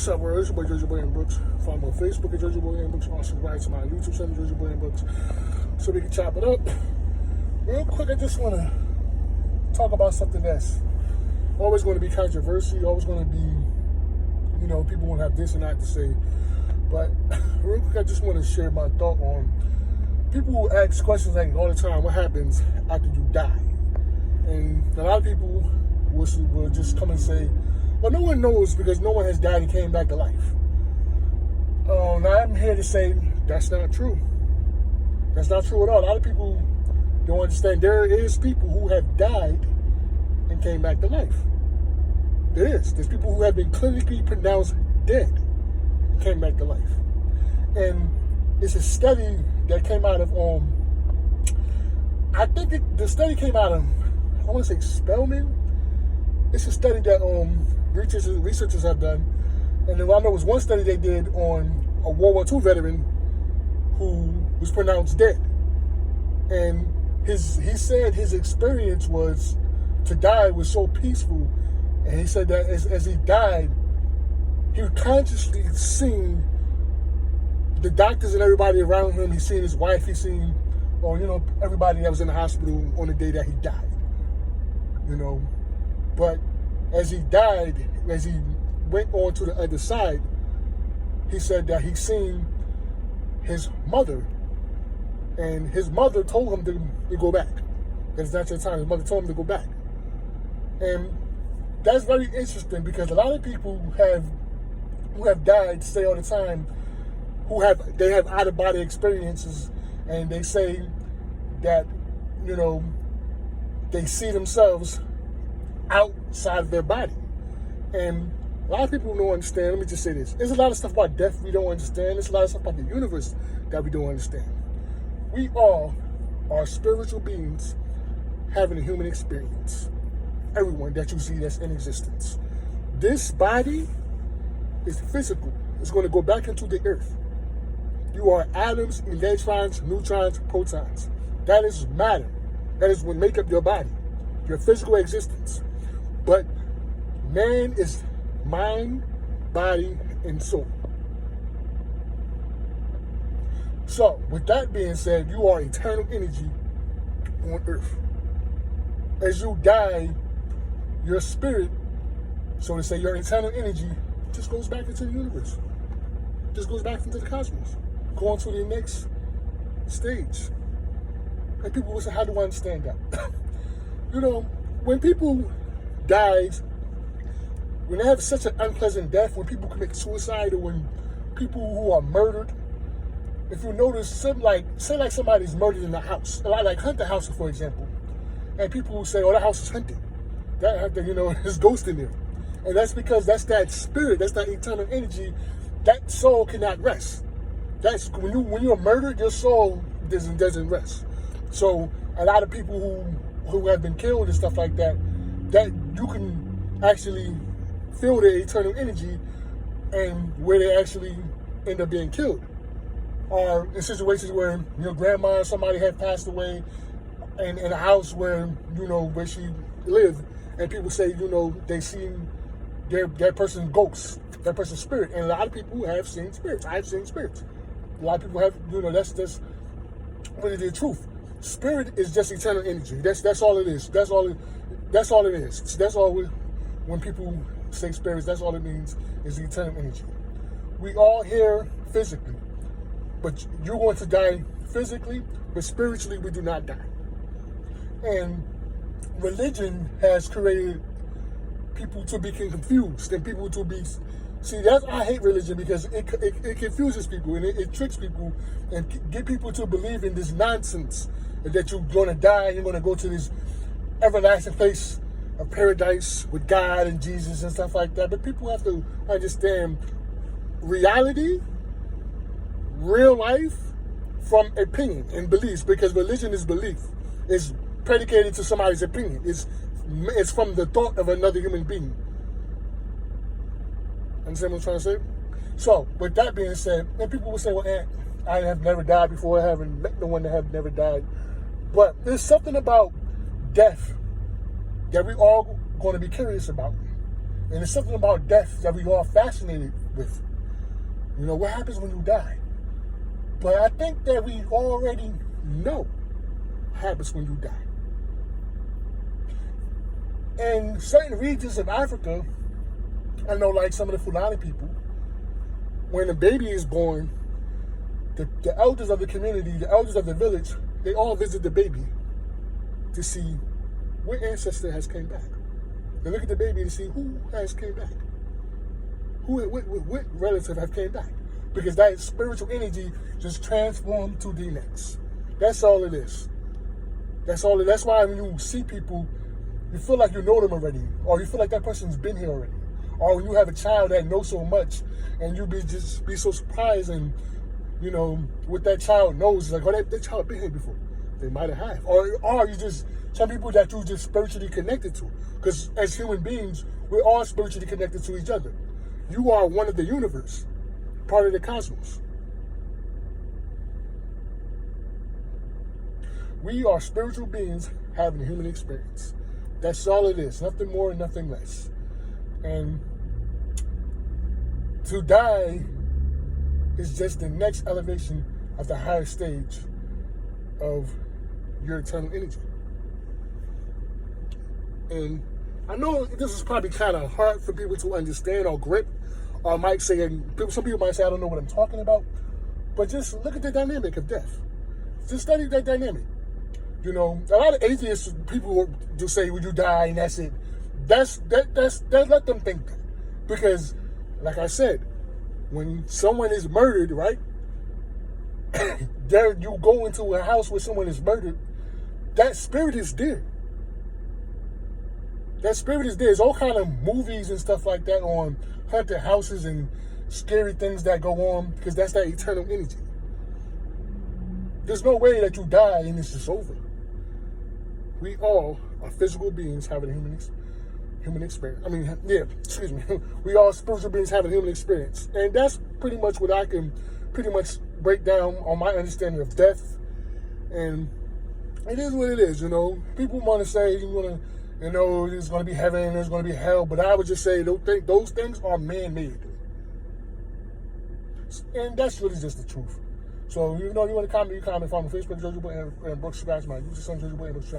What's up, world? It's your boy Jersey Boy and Brooks. Follow me on Facebook at Jersey Boy and Brooks. Also, subscribe to my YouTube channel, Jersey Boy and Brooks, so we can chop it up. Real quick, I just want to talk about something that's always going to be controversial, always going to be, people won't have this and that to say. But real quick, I just want to share my thought on people who ask questions like all the time, what happens after you die? And a lot of people will just come and say, well, no one knows because no one has died and came back to life. Now, I'm here to say that's not true. That's not true at all. A lot of people don't understand. There is people who have died and came back to life. There's people who have been clinically pronounced dead and came back to life. And it's a study that came out of, the study came out of, I want to say Spelman. It's a study that researchers have done. And then I know it was one study they did on a World War II veteran who was pronounced dead. And he said his experience to die was so peaceful. And he said that as he died, he was consciously seeing the doctors and everybody around him. He's seen his wife, he's seen, everybody that was in the hospital on the day that he died. But as he died, as he went on to the other side, he said that he seen his mother, and his mother told him to go back. That's not your time. His mother told him to go back. And that's very interesting because a lot of people who have died say all the time, they have out of body experiences, and they say that they see themselves outside of their body. And a lot of people don't understand. Let me just say this. There's a lot of stuff about death we don't understand. There's a lot of stuff about the universe that we don't understand. We all are spiritual beings having a human experience. Everyone that you see that's in existence. This body is physical. It's going to go back into the earth. You are atoms, electrons, neutrons, protons. That is matter. That is what make up your body, your physical existence. But man is mind, body, and soul. So, with that being said, you are eternal energy on earth. As you die, your spirit, so to say, your eternal energy just goes back into the universe. Just goes back into the cosmos. Going to the next stage. And people will say, how do I understand that? When people die, when they have such an unpleasant death, when people commit suicide, or when people who are murdered, if you notice, say like somebody's murdered in a house, like Hunter House, for example, and people will say, oh, that house is haunted. There's ghosts in there. And that's because that's that spirit, that's that eternal energy, that soul cannot rest. That's when you're murdered, your soul doesn't rest. So a lot of people who have been killed and stuff like that you can actually feel the eternal energy, and where they actually end up being killed are in situations where your grandma or somebody had passed away, and in a house where where she lived, and people say they seen that person's ghost, that person's spirit. And a lot of people have seen spirits. I've seen spirits. A lot of people have, that's really the truth. Spirit is just eternal energy. That's all it is. That's all it is. That's all when people say spirits, that's all it means is eternal energy. We all here physically, but you're going to die physically, but spiritually we do not die. And religion has created people to be confused and people to be... I hate religion because it confuses people and it tricks people and get people to believe in this nonsense that you're going to die and you're going to go to this everlasting place of paradise with God and Jesus and stuff like that. But people have to understand reality, real life, from opinion and beliefs, because religion is belief. It's predicated to somebody's opinion. It's from the thought of another human being. Understand what I'm trying to say? So, with that being said, and people will say, well, I have never died before. I haven't met no one that have never died. But there's something about death that we all going to be curious about. And it's something about death that we are fascinated with. You know, what happens when you die? But I think that we already know what happens when you die. In certain regions of Africa, I know like some of the Fulani people, when a baby is born, the elders of the community, the elders of the village, they all visit the baby to see what ancestor has came back. They look at the baby to see who has came back. What relative have came back. Because that spiritual energy just transformed to the next. That's all it is. That's why when you see people, you feel like you know them already. Or you feel like that person's been here already. Or when you have a child that knows so much and you be so surprised and, you know, what that child knows. Like, oh, that child been here before. They might have. Or you just, some people that you just spiritually connected to. Because as human beings, we're all spiritually connected to each other. You are one of the universe, part of the cosmos. We are spiritual beings having a human experience. That's all it is. Nothing more and nothing less. And to die is just the next elevation of the higher stage of your eternal energy. And I know this is probably kind of hard for people to understand or grip, or might say, some people might say, I don't know what I'm talking about, but just look at the dynamic of death. Just study that dynamic. You know, a lot of atheists, people do say, "Would you die?" and that's it. That's let them think that, because, like I said, when someone is murdered, right? There, you go into a house where someone is murdered. That spirit is there. That spirit is there. There's all kind of movies and stuff like that on haunted houses and scary things that go on, because that's that eternal energy. There's no way that you die and it's just over. We all are physical beings having a human experience. We all spiritual beings having a human experience. And that's pretty much what I can pretty much break down on my understanding of death. And it is what it is, you know. People want to say, there's going to be heaven, there's going to be hell, but I would just say those things are man-made. And that's really just the truth. So, you want to comment, you comment. Follow me on Facebook, Jojo Boy, and Brooks, guys, man. You just on Jojo Boy, and Brooks,